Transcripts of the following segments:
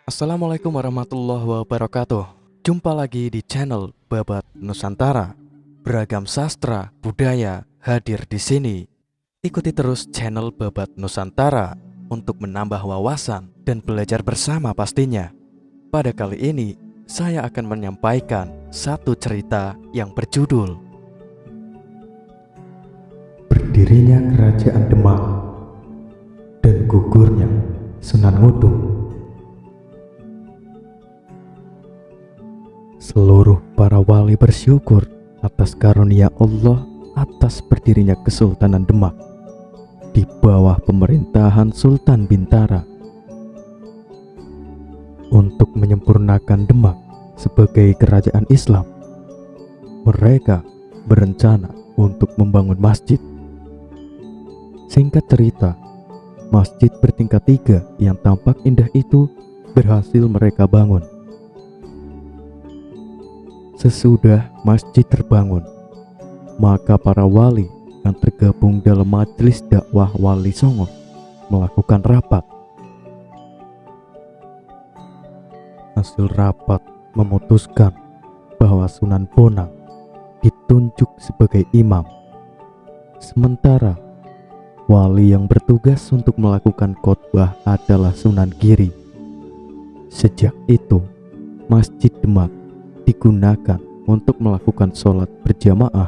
Assalamualaikum warahmatullahi wabarakatuh. Jumpa lagi di channel Babat Nusantara. Beragam sastra, budaya hadir di sini. Ikuti terus channel Babat Nusantara untuk menambah wawasan dan belajar bersama pastinya. Pada kali ini, saya akan menyampaikan satu cerita yang berjudul Berdirinya Kerajaan Demak dan Gugurnya Sunan Ngudung. Seluruh para wali bersyukur atas karunia Allah atas berdirinya Kesultanan Demak di bawah pemerintahan Sultan Bintara. Untuk menyempurnakan Demak sebagai kerajaan Islam, mereka berencana untuk membangun masjid. Singkat cerita, masjid bertingkat 3 yang tampak indah itu berhasil mereka bangun. Sesudah masjid terbangun, maka para wali yang tergabung dalam majelis dakwah Wali Songo melakukan rapat. Hasil rapat memutuskan bahwa Sunan Bonang ditunjuk sebagai imam, sementara wali yang bertugas untuk melakukan khotbah adalah Sunan Giri. Sejak itu, Masjid Demak digunakan untuk melakukan sholat berjamaah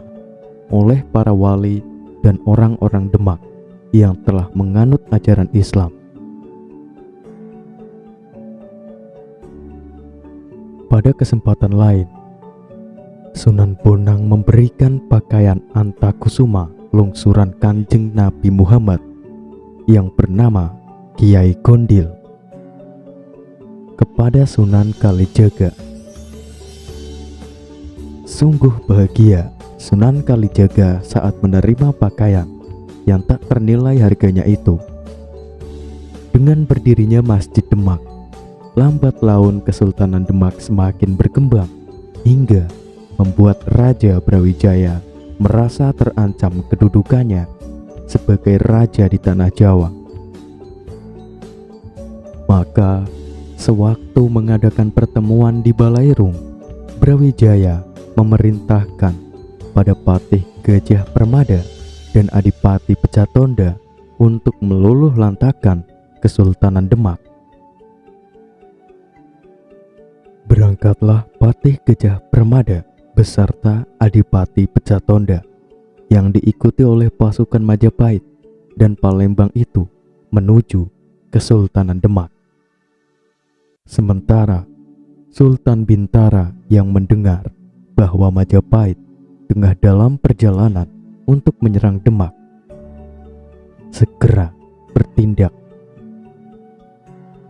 oleh para wali dan orang-orang Demak yang telah menganut ajaran Islam. Pada kesempatan lain, Sunan Bonang memberikan pakaian antakusuma lungsuran Kanjeng Nabi Muhammad yang bernama Kiai Gondil kepada Sunan Kalijaga. Sungguh bahagia Sunan Kalijaga saat menerima pakaian yang tak ternilai harganya itu. Dengan berdirinya Masjid Demak, lambat laun Kesultanan Demak semakin berkembang hingga membuat Raja Brawijaya merasa terancam kedudukannya sebagai raja di tanah Jawa. Maka, sewaktu mengadakan pertemuan di Balairung, Brawijaya memerintahkan pada Patih Gajah Permada dan Adipati Pecatonda untuk meluluh lantakan Kesultanan Demak. Berangkatlah Patih Gajah Permada beserta Adipati Pecatonda yang diikuti oleh pasukan Majapahit dan Palembang itu menuju Kesultanan Demak. Sementara Sultan Bintara yang mendengar bahwa Majapahit tengah dalam perjalanan untuk menyerang Demak, segera bertindak.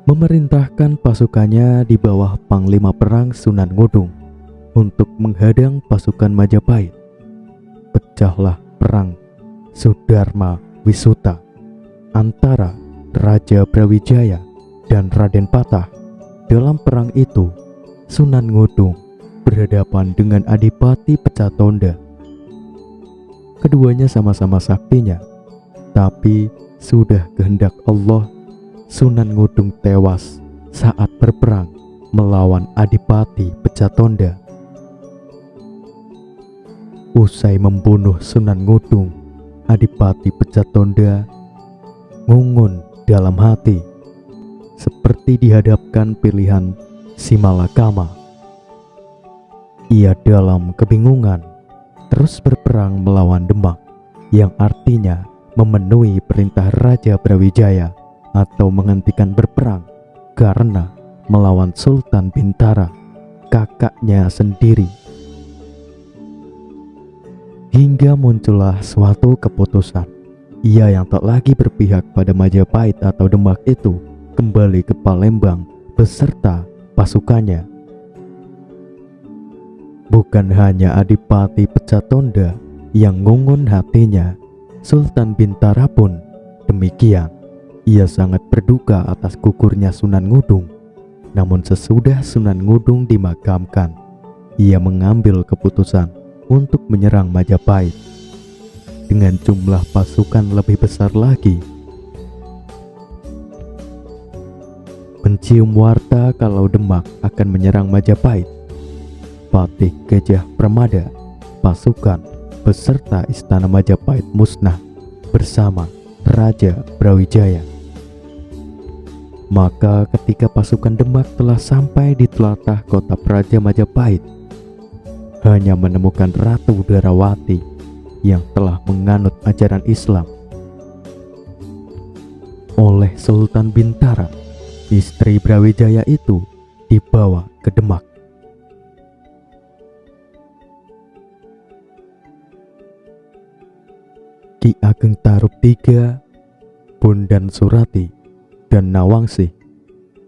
Memerintahkan pasukannya di bawah Panglima Perang Sunan Ngudung untuk menghadang pasukan Majapahit. Pecahlah perang Sudarma Wisuta antara Raja Brawijaya dan Raden Patah. Dalam perang itu, Sunan Ngudung berhadapan dengan Adipati Pecatonda. Keduanya sama-sama saktinya, tapi sudah kehendak Allah, Sunan Ngudung tewas saat berperang melawan Adipati Pecatonda. Usai membunuh Sunan Ngudung, Adipati Pecatonda ngungun dalam hati, seperti dihadapkan pilihan Simalakama. Ia dalam kebingungan terus berperang melawan Demak, yang artinya memenuhi perintah Raja Brawijaya atau menghentikan berperang karena melawan Sultan Bintara, kakaknya sendiri. Hingga muncullah suatu keputusan, ia yang tak lagi berpihak pada Majapahit atau Demak itu kembali ke Palembang beserta pasukannya. Bukan hanya Adipati Pecatonda yang ngungun hatinya, Sultan Bintara pun demikian. Ia sangat berduka atas gugurnya Sunan Ngudung. Namun sesudah Sunan Ngudung dimakamkan, ia mengambil keputusan untuk menyerang Majapahit dengan jumlah pasukan lebih besar lagi. mencium warta kalau Demak akan menyerang Majapahit. Patih Gajah Permada, pasukan beserta istana Majapahit musnah bersama Raja Brawijaya. Maka ketika pasukan Demak telah sampai di telatah kota Praja Majapahit, hanya menemukan Ratu Darawati yang telah menganut ajaran Islam. Oleh Sultan Bintara, istri Brawijaya itu dibawa ke Demak. Ki Ageng Tarup III, Bondan Surati, dan Nawangsih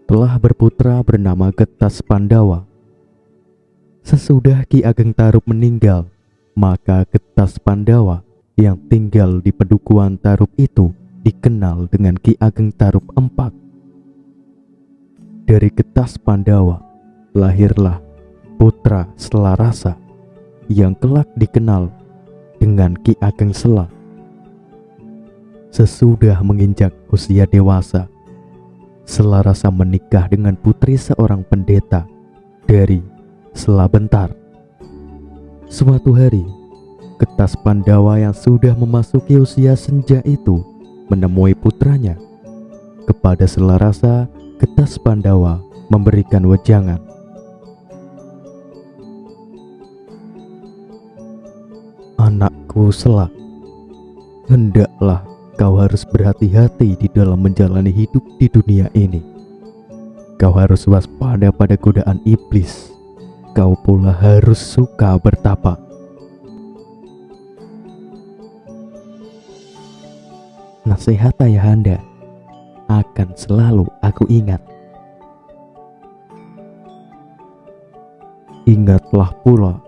telah berputra bernama Getas Pandawa. Sesudah Ki Ageng Tarup meninggal, maka Getas Pandawa yang tinggal di Pedukuhan Tarup itu dikenal dengan Ki Ageng Tarup IV. Dari Getas Pandawa lahirlah putra Selarasa yang kelak dikenal dengan Ki Ageng Sela. Sesudah menginjak usia dewasa, Selarasa menikah dengan putri seorang pendeta dari Selabentar. Suatu hari, Getas Pandawa yang sudah memasuki usia senja itu menemui putranya. Kepada Selarasa, Getas Pandawa memberikan wejangan. "Anakku Sela, hendaklah kau harus berhati-hati di dalam menjalani hidup di dunia ini. Kau harus waspada pada godaan iblis. Kau pula harus suka bertapa. Nasihat ayahanda akan selalu aku ingat. Ingatlah pula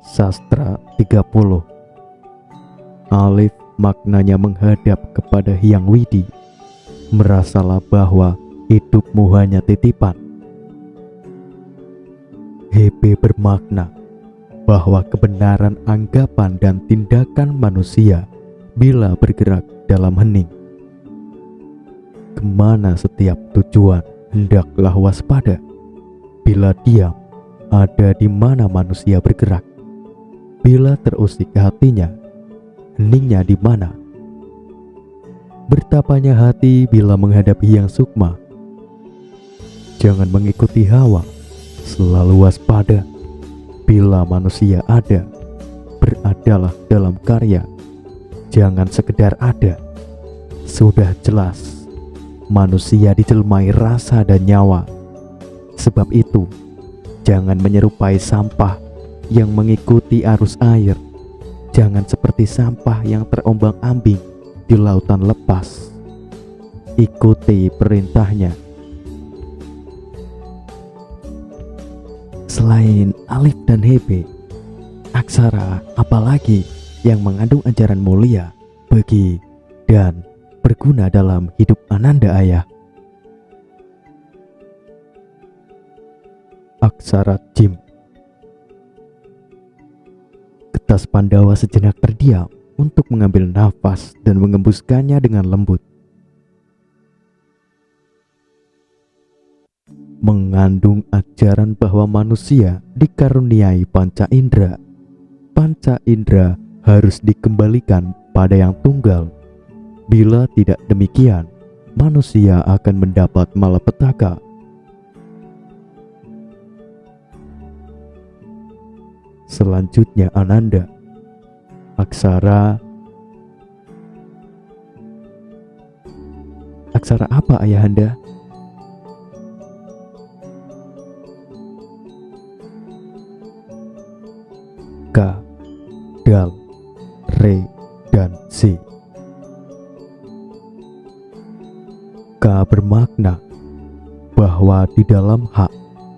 Sastra 30. Alif maknanya menghadap kepada Hyang Widi. Merasalah bahwa hidupmu hanya titipan. Hebe bermakna bahwa kebenaran anggapan dan tindakan manusia bila bergerak dalam hening. Kemana setiap tujuan hendaklah waspada. Bila diam, ada di mana manusia bergerak. Bila terusik hatinya, heningnya di mana? Bertapanya hati bila menghadapi Hyang Sukma. Jangan mengikuti hawa, selalu waspada. Bila manusia ada, beradalah dalam karya. Jangan sekedar ada. Sudah jelas, manusia dijelmai rasa dan nyawa. Sebab itu, jangan menyerupai sampah yang mengikuti arus air. Jangan seperti sampah yang terombang-ambing di lautan lepas. Ikuti perintahnya. Selain alif dan hebe, aksara apalagi yang mengandung ajaran mulia bagi dan berguna dalam hidup Ananda ayah? Aksara Jim. Getas Pandawa sejenak terdiam untuk mengambil nafas dan mengembuskannya dengan lembut. Mengandung ajaran bahwa manusia dikaruniai panca indera. Panca indera harus dikembalikan pada yang tunggal. Bila tidak demikian, manusia akan mendapat malapetaka. Selanjutnya Ananda, aksara apa ayahanda? K, Dal, Re, dan Si. K bermakna bahwa di dalam hak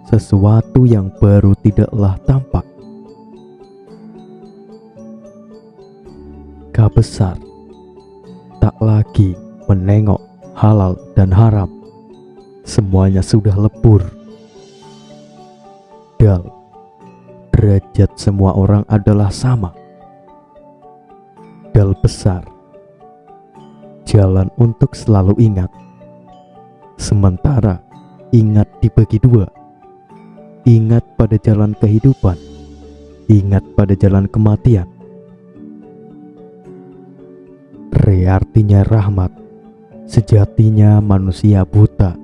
sesuatu yang baru tidaklah tampak. K besar, tak lagi menengok halal dan haram. Semuanya sudah lebur. Dal, derajat semua orang adalah sama. Dal besar, jalan untuk selalu ingat. Sementara ingat dibagi dua. Ingat pada jalan kehidupan, ingat pada jalan kematian. Re artinya rahmat. Sejatinya manusia buta,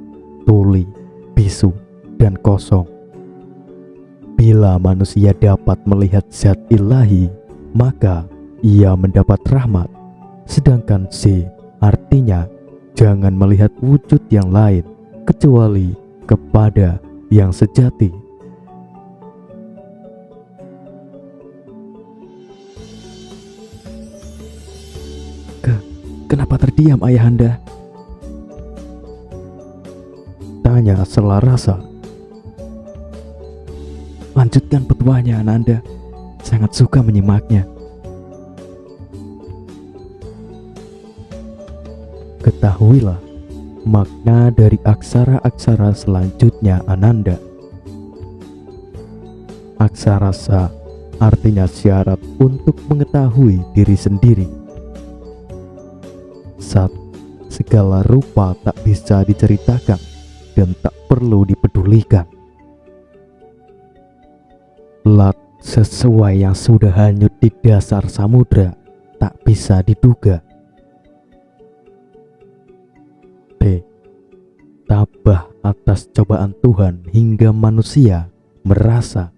tuli, bisu, dan kosong. Bila manusia dapat melihat zat ilahi, maka ia mendapat rahmat. Sedangkan C artinya jangan melihat wujud yang lain kecuali kepada yang sejati. Kenapa terdiam ayahanda? Tanya Selarasa. Lanjutkan petuahnya, Ananda. Sangat suka menyimaknya. Ketahuilah makna dari aksara-aksara selanjutnya, Ananda. Aksara Sa artinya syarat untuk mengetahui diri sendiri. Sat, segala rupa tak bisa diceritakan dan tak perlu dipedulikan. Lat, sesuai yang sudah hanyut di dasar samudra, tak bisa diduga. T, tabah atas cobaan Tuhan hingga manusia merasa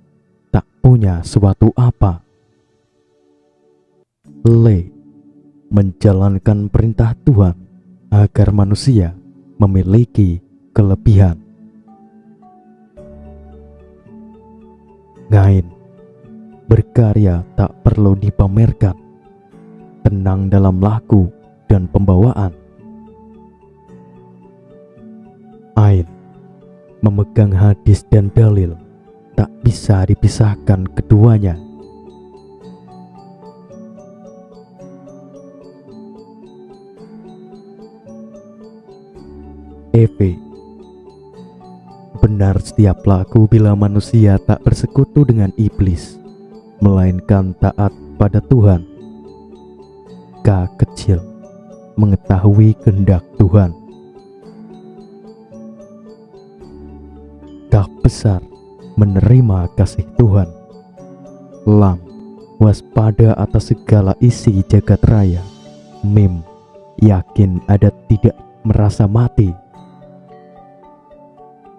tak punya suatu apa. Le, menjalankan perintah Tuhan agar manusia memiliki kelebihan. Ngain, berkarya tak perlu dipamerkan, tenang dalam laku dan pembawaan. Ain, memegang hadis dan dalil, tak bisa dipisahkan keduanya. Eve, benar setiap laku bila manusia tak bersekutu dengan iblis, melainkan taat pada Tuhan. K kecil, mengetahui kehendak Tuhan. K besar, menerima kasih Tuhan. Lam, waspada atas segala isi jagat raya. Mim, yakin ada tidak merasa mati.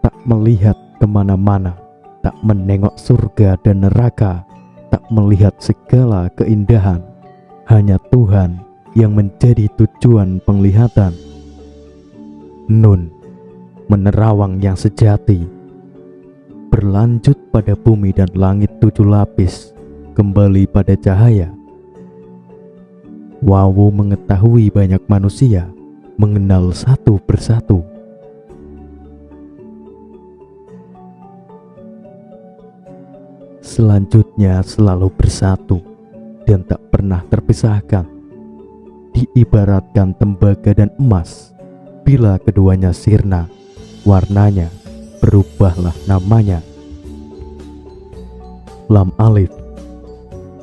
Tak melihat kemana-mana, tak menengok surga dan neraka, tak melihat segala keindahan. Hanya Tuhan yang menjadi tujuan penglihatan. Nun, menerawang yang sejati, berlanjut pada bumi dan langit 7 lapis, kembali pada cahaya. Wawu, mengetahui banyak manusia, mengenal satu persatu. Selanjutnya selalu bersatu dan tak pernah terpisahkan. Diibaratkan tembaga dan emas, bila keduanya sirna, warnanya berubahlah namanya. Lam alif,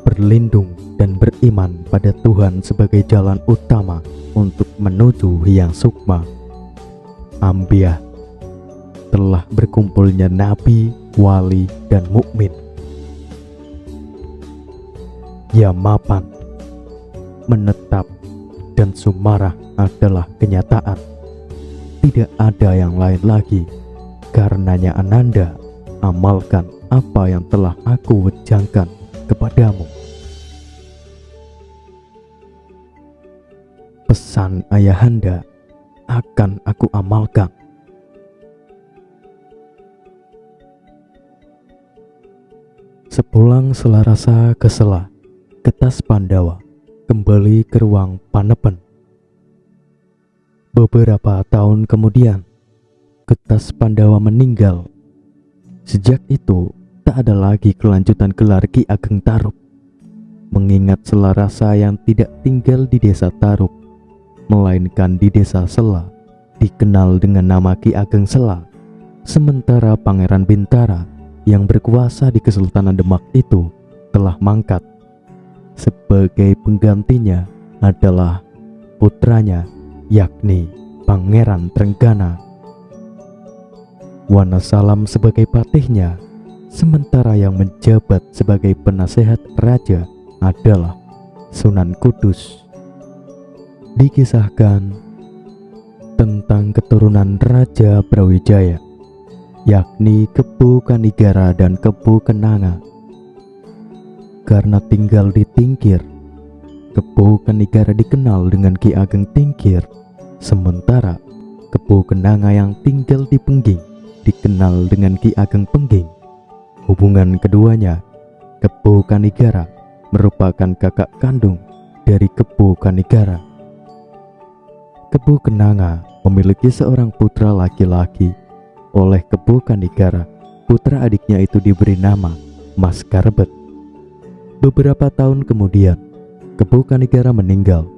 berlindung dan beriman pada Tuhan sebagai jalan utama untuk menuju yang sukma. Ambiah, telah berkumpulnya nabi, wali, dan mukmin. Ya mapan, menetap, dan sumarah adalah kenyataan. Tidak ada yang lain lagi. Karenanya Ananda, amalkan apa yang telah aku wejangkan kepadamu. Pesan ayahanda akan aku amalkan. Sepulang Selarasa ke Sela, Ketas Pandawa kembali ke ruang Panepen. Beberapa tahun kemudian, Ketas Pandawa meninggal. Sejak itu, tak ada lagi kelanjutan gelar Ki Ageng Tarub. Mengingat Selarasa yang tidak tinggal di desa Tarub, melainkan di desa Sela, dikenal dengan nama Ki Ageng Sela. Sementara Pangeran Bintara yang berkuasa di Kesultanan Demak itu telah mangkat. Sebagai penggantinya adalah putranya, yakni Pangeran Trenggana. Wanasalam sebagai patihnya, sementara yang menjabat sebagai penasehat raja adalah Sunan Kudus. Dikisahkan tentang keturunan Raja Brawijaya, yakni Kebu Kanigara dan Kebu Kenanga. Karena tinggal di Tingkir, Kebu Kanigara dikenal dengan Ki Ageng Tingkir, sementara Kebu Kenanga yang tinggal di Pengging dikenal dengan Ki Ageng Pengging. Hubungan keduanya, Kebu Kanigara merupakan kakak kandung dari Kebu Kanigara. Kebu Kenanga memiliki seorang putra laki-laki. Oleh Kebu Kanigara, putra adiknya itu diberi nama Mas Karbet. Beberapa tahun kemudian, Kebu Kanigara meninggal.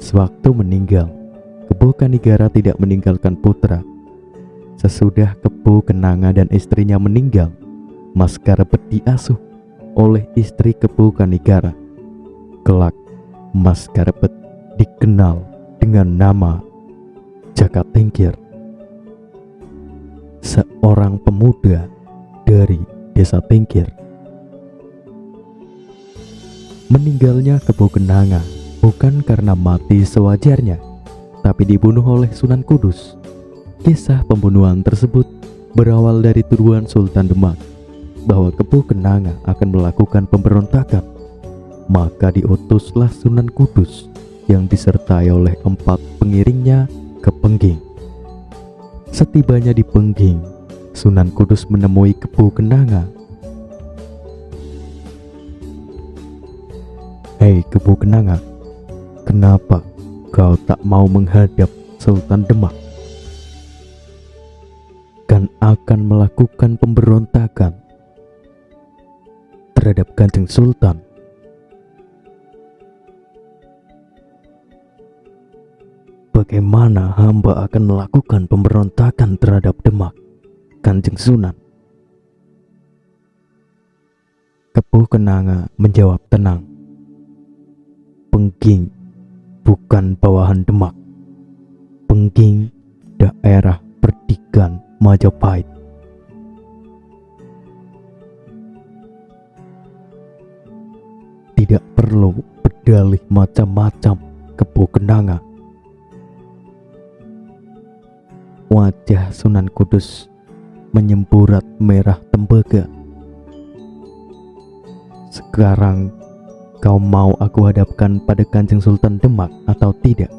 Sewaktu meninggal, Kebu Kanigara tidak meninggalkan putra. Sesudah Kebu Kenanga dan istrinya meninggal, Mas Karbet diasuh oleh istri Kebu Kanigara. Kelak, Mas Karbet dikenal dengan nama Jaka Tingkir, seorang pemuda dari desa Tingkir. Meninggalnya Kebu Kenanga bukan karena mati sewajarnya, tapi dibunuh oleh Sunan Kudus. Kisah pembunuhan tersebut berawal dari tuduhan Sultan Demak bahwa Kebu Kenanga akan melakukan pemberontakan. Maka diutuslah Sunan Kudus yang disertai oleh 4 pengiringnya ke Pengging. Setibanya di Pengging, Sunan Kudus menemui Kebu Kenanga. "Hei Kebu Kenanga, kenapa kau tak mau menghadap Sultan Demak? Kan akan melakukan pemberontakan terhadap Kanjeng Sultan." "Bagaimana hamba akan melakukan pemberontakan terhadap Demak, Kanjeng Sunan?" Kebu Kenanga menjawab tenang, "Pengging bukan bawahan Demak. Pengging daerah Perdikan Majapahit." Tidak perlu berdalih macam-macam, Kebu Kenanga. Wajah Sunan Kudus menyemburat merah tembaga. "Sekarang kau mau aku hadapkan pada Kanjeng Sultan Demak atau tidak?"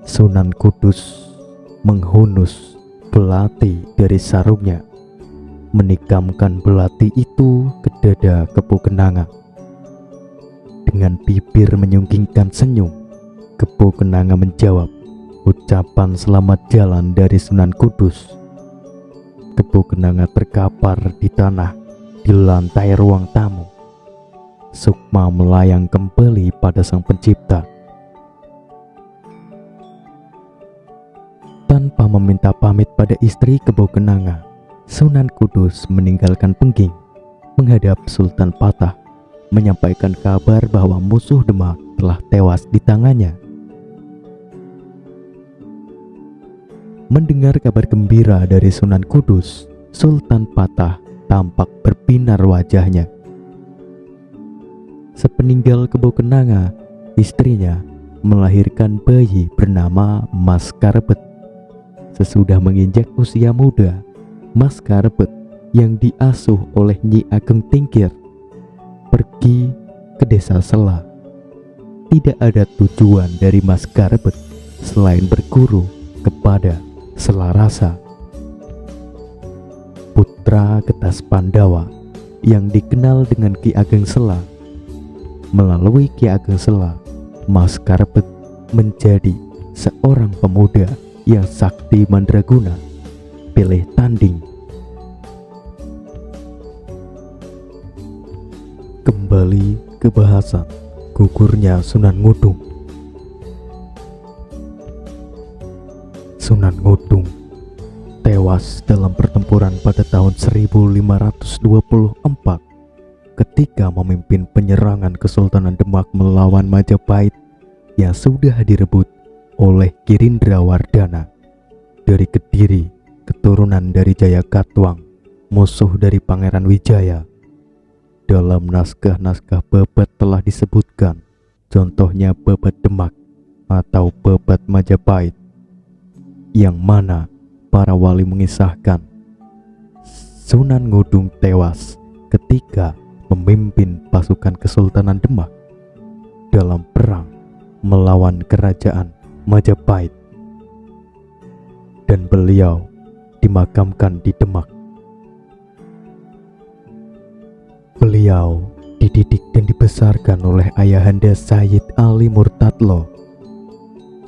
Sunan Kudus menghunus belati dari sarungnya, menikamkan belati itu ke dada Kebu Kenanga. Dengan bibir menyunggingkan senyum, Kebu Kenanga menjawab ucapan selamat jalan dari Sunan Kudus. Kebu Kenanga terkapar di tanah di lantai ruang tamu. Sukma melayang kembali pada Sang Pencipta. Tanpa meminta pamit pada istri Kebu Kenanga, Sunan Kudus meninggalkan Pengging, menghadap Sultan Patah, menyampaikan kabar bahwa musuh Demak telah tewas di tangannya. Mendengar kabar gembira dari Sunan Kudus, Sultan Patah tampak berbinar wajahnya. Sepeninggal Kebu Kenanga, istrinya melahirkan bayi bernama Mas Karbet. Sesudah menginjak usia muda, Mas Karbet yang diasuh oleh Nyi Ageng Tingkir pergi ke desa Sela. Tidak ada tujuan dari Mas Karbet selain berguru kepada Selarasa, putra Getas Pandawa yang dikenal dengan Ki Ageng Sela. Melalui Ki Ageng Sela, Mas Karbet menjadi seorang pemuda yang sakti mandraguna, pilih tanding. Kembali ke bahasan gugurnya Sunan Ngudung. Sunan Ngudung tewas dalam pertempuran pada tahun 1524 ketika memimpin penyerangan Kesultanan Demak melawan Majapahit yang sudah direbut oleh Girindrawardhana dari Kediri, keturunan dari Jayakatwang, musuh dari Pangeran Wijaya. Dalam naskah-naskah Babat telah disebutkan, contohnya Babat Demak atau Babat Majapahit, yang mana para wali mengisahkan Sunan Ngudung tewas ketika memimpin pasukan Kesultanan Demak dalam perang melawan kerajaan Majapahit, dan beliau dimakamkan di Demak. Beliau dididik dan dibesarkan oleh ayahanda Sayyid Ali Murtadlo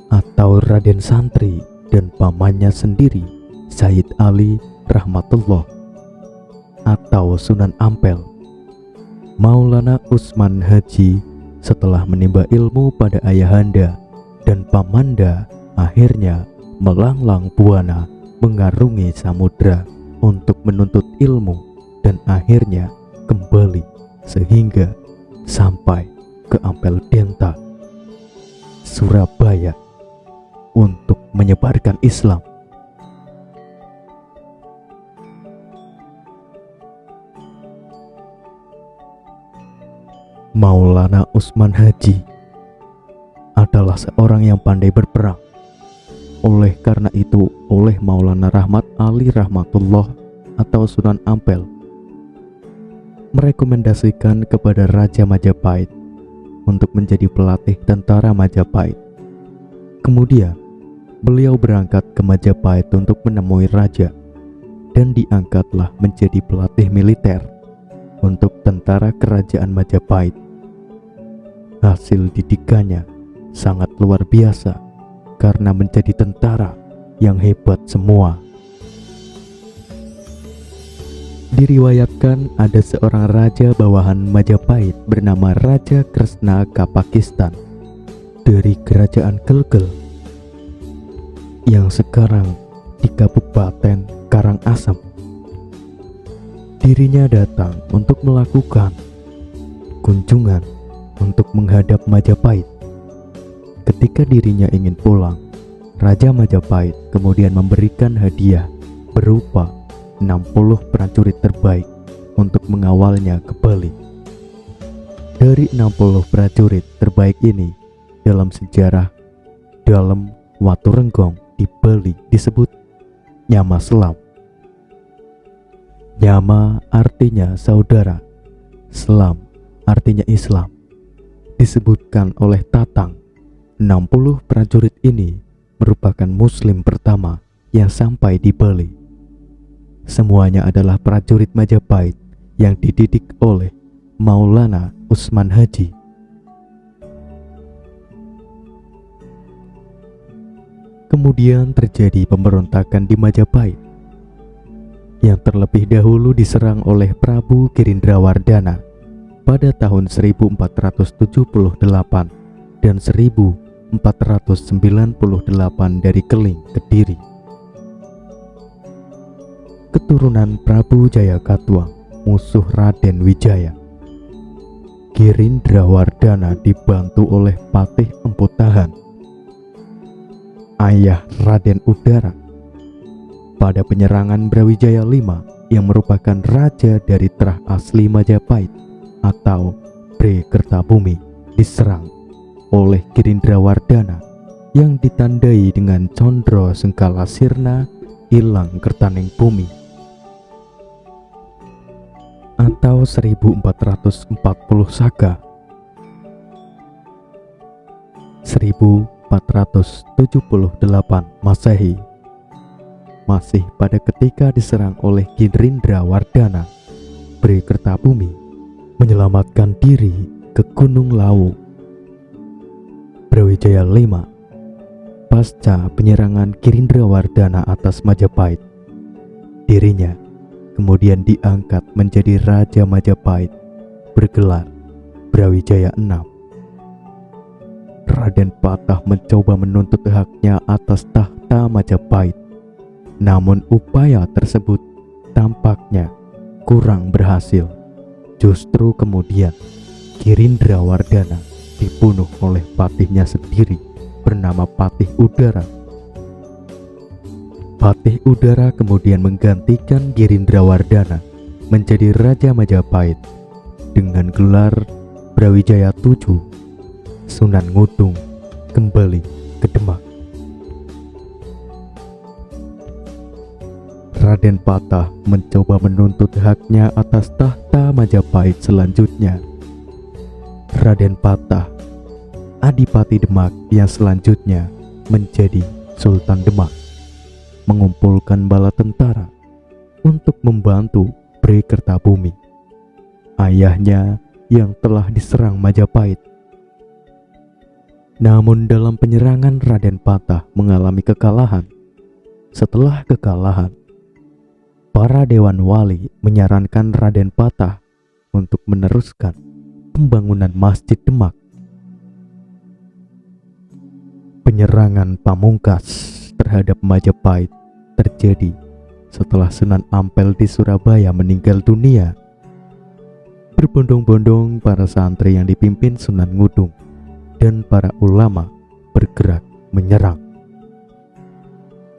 atau Raden Santri dan pamannya sendiri Sayyid Ali Rahmatullah atau Sunan Ampel. Maulana Usman Haji setelah menimba ilmu pada ayahanda dan pamanda, akhirnya melanglang buana mengarungi samudra untuk menuntut ilmu dan akhirnya kembali sehingga sampai ke Ampel Denta, Surabaya untuk menyebarkan Islam. Maulana Usman Haji adalah seorang yang pandai berperang. Oleh karena itu, oleh Maulana Rahmat Ali Rahmatullah atau Sunan Ampel merekomendasikan kepada Raja Majapahit untuk menjadi pelatih tentara Majapahit. Kemudian, beliau berangkat ke Majapahit untuk menemui raja dan diangkatlah menjadi pelatih militer untuk tentara kerajaan Majapahit. Hasil didikannya sangat luar biasa karena menjadi tentara yang hebat semua. Diriwayatkan ada seorang raja bawahan Majapahit bernama Raja Kresna Kapakistan dari kerajaan Gelgel yang sekarang di Kabupaten Karangasem. Dirinya datang untuk melakukan kunjungan untuk menghadap Majapahit. Ketika dirinya ingin pulang, Raja Majapahit kemudian memberikan hadiah berupa 60 prajurit terbaik untuk mengawalnya ke Bali. Dari 60 prajurit terbaik ini, dalam sejarah dalam Waturenggong di Bali disebut Nyama Selam. Nyama artinya saudara, Selam artinya Islam. Disebutkan oleh Tatang, 60 prajurit ini merupakan Muslim pertama yang sampai di Bali. Semuanya adalah prajurit Majapahit yang dididik oleh Maulana Usman Haji. Kemudian terjadi pemberontakan di Majapahit yang terlebih dahulu diserang oleh Prabu Girindrawardhana pada tahun 1478 dan 1498 dari Keling, Kediri. Keturunan Prabu Jayakatwang, musuh Raden Wijaya. Girindrawardhana dibantu oleh Patih Empu Tahan, ayah Raden Udara, pada penyerangan Brawijaya V yang merupakan raja dari terah asli Majapahit atau Bre Kertabumi, diserang oleh Girindrawardhana yang ditandai dengan Condro Sengkala Sirna Ilang Kertaning Bumi atau 1440 Saka 1478 Masehi. Masih pada ketika diserang oleh Girindrawardhana, Bre Kertabumi menyelamatkan diri ke Gunung Lawu. Brawijaya V pasca penyerangan Girindrawardhana atas Majapahit, dirinya kemudian diangkat menjadi Raja Majapahit bergelar Brawijaya VI. Raden Patah mencoba menuntut haknya atas tahta Majapahit, namun upaya tersebut tampaknya kurang berhasil. Justru kemudian Girindrawardhana dibunuh oleh patihnya sendiri bernama Patih Udara. Patih Udara kemudian menggantikan Girindrawardhana menjadi Raja Majapahit dengan gelar Brawijaya VII. Sunan Ngudung kembali ke Demak. Raden Patah mencoba menuntut haknya atas tahta Majapahit selanjutnya. Raden Patah, Adipati Demak yang selanjutnya menjadi Sultan Demak, mengumpulkan bala tentara untuk membantu Bhre Kertabumi, ayahnya yang telah diserang Majapahit. Namun dalam penyerangan Raden Patah mengalami kekalahan. Setelah kekalahan, para Dewan Wali menyarankan Raden Patah untuk meneruskan pembangunan Masjid Demak. Penyerangan pamungkas terhadap Majapahit terjadi setelah Sunan Ampel di Surabaya meninggal dunia. Berbondong-bondong para santri yang dipimpin Sunan Ngudung dan para ulama bergerak menyerang.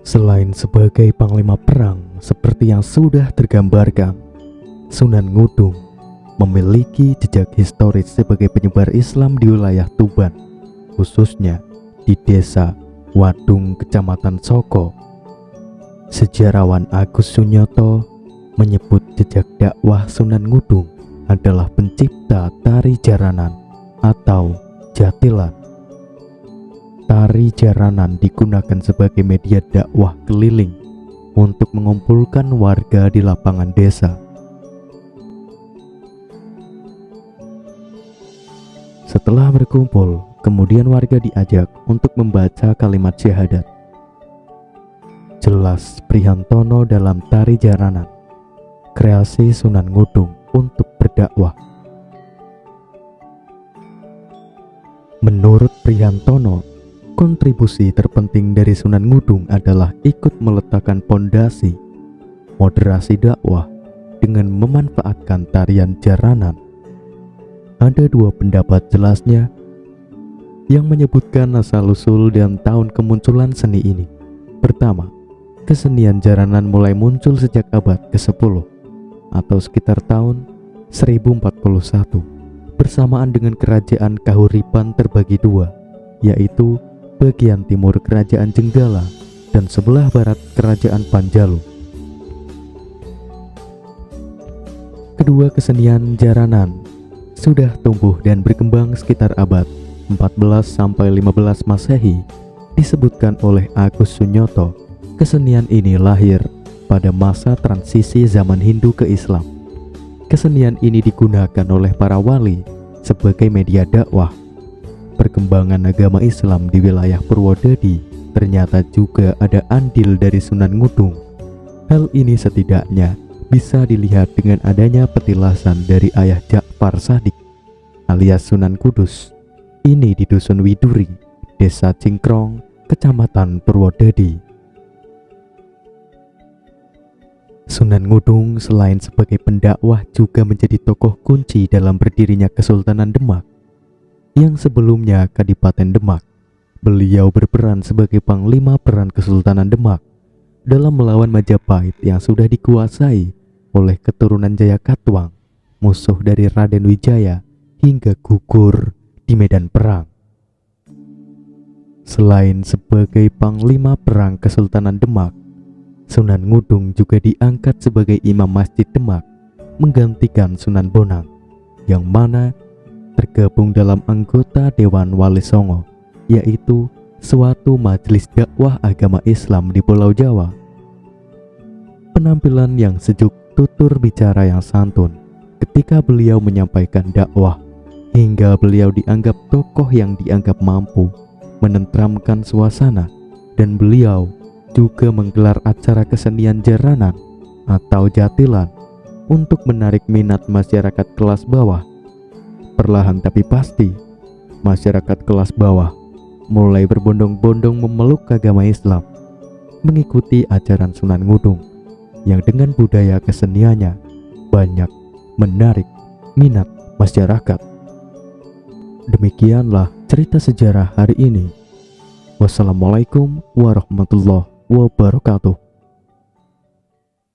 Selain sebagai panglima perang seperti yang sudah tergambarkan, Sunan Ngudung memiliki jejak historis sebagai penyebar Islam di wilayah Tuban, khususnya di desa Wadung, Kecamatan Soko. Sejarawan Agus Sunyoto menyebut jejak dakwah Sunan Ngudung adalah pencipta tari jaranan atau jatilan. Tari jaranan digunakan sebagai media dakwah keliling untuk mengumpulkan warga di lapangan desa. Setelah berkumpul, kemudian warga diajak untuk membaca kalimat syahadat. Jelas Prihantono dalam tari jaranan, kreasi Sunan Ngudung untuk berdakwah. Menurut Prihantono, kontribusi terpenting dari Sunan Ngudung adalah ikut meletakkan pondasi moderasi dakwah dengan memanfaatkan tarian jaranan. Ada dua pendapat jelasnya yang menyebutkan asal-usul dan tahun kemunculan seni ini. Pertama, kesenian jaranan mulai muncul sejak abad ke-10 atau sekitar tahun 1041 bersamaan dengan kerajaan Kahuripan terbagi dua, yaitu bagian timur kerajaan Jenggala dan sebelah barat kerajaan Panjalu. Kedua kesenian jaranan sudah tumbuh dan berkembang sekitar abad 14 sampai 15 Masehi. Disebutkan oleh Agus Sunyoto, kesenian ini lahir pada masa transisi zaman Hindu ke Islam. Kesenian ini digunakan oleh para wali sebagai media dakwah. Perkembangan agama Islam di wilayah Purwodadi ternyata juga ada andil dari Sunan Ngudung. Hal ini setidaknya bisa dilihat dengan adanya petilasan dari ayah Ja'far Shadiq alias Sunan Kudus. Ini di Dusun Widuri, Desa Cingkrong, Kecamatan Purwodadi. Sunan Ngudung selain sebagai pendakwah juga menjadi tokoh kunci dalam berdirinya Kesultanan Demak yang sebelumnya Kadipaten Demak. Beliau berperan sebagai panglima perang Kesultanan Demak dalam melawan Majapahit yang sudah dikuasai oleh keturunan Jayakatwang, musuh dari Raden Wijaya, hingga gugur di medan perang. Selain sebagai panglima perang Kesultanan Demak, Sunan Ngudung juga diangkat sebagai imam Masjid Demak menggantikan Sunan Bonang yang mana tergabung dalam anggota Dewan Wali Songo, yaitu suatu majelis dakwah agama Islam di Pulau Jawa. Penampilan yang sejuk, tutur bicara yang santun ketika beliau menyampaikan dakwah, hingga beliau dianggap tokoh yang dianggap mampu menenteramkan suasana, dan beliau juga menggelar acara kesenian jaranan atau jatilan untuk menarik minat masyarakat kelas bawah. Perlahan tapi pasti, masyarakat kelas bawah mulai berbondong-bondong memeluk agama Islam, mengikuti ajaran Sunan Ngudung yang dengan budaya keseniannya banyak menarik minat masyarakat. Demikianlah cerita sejarah hari ini. Wassalamualaikum warahmatullahi wabarakatuh.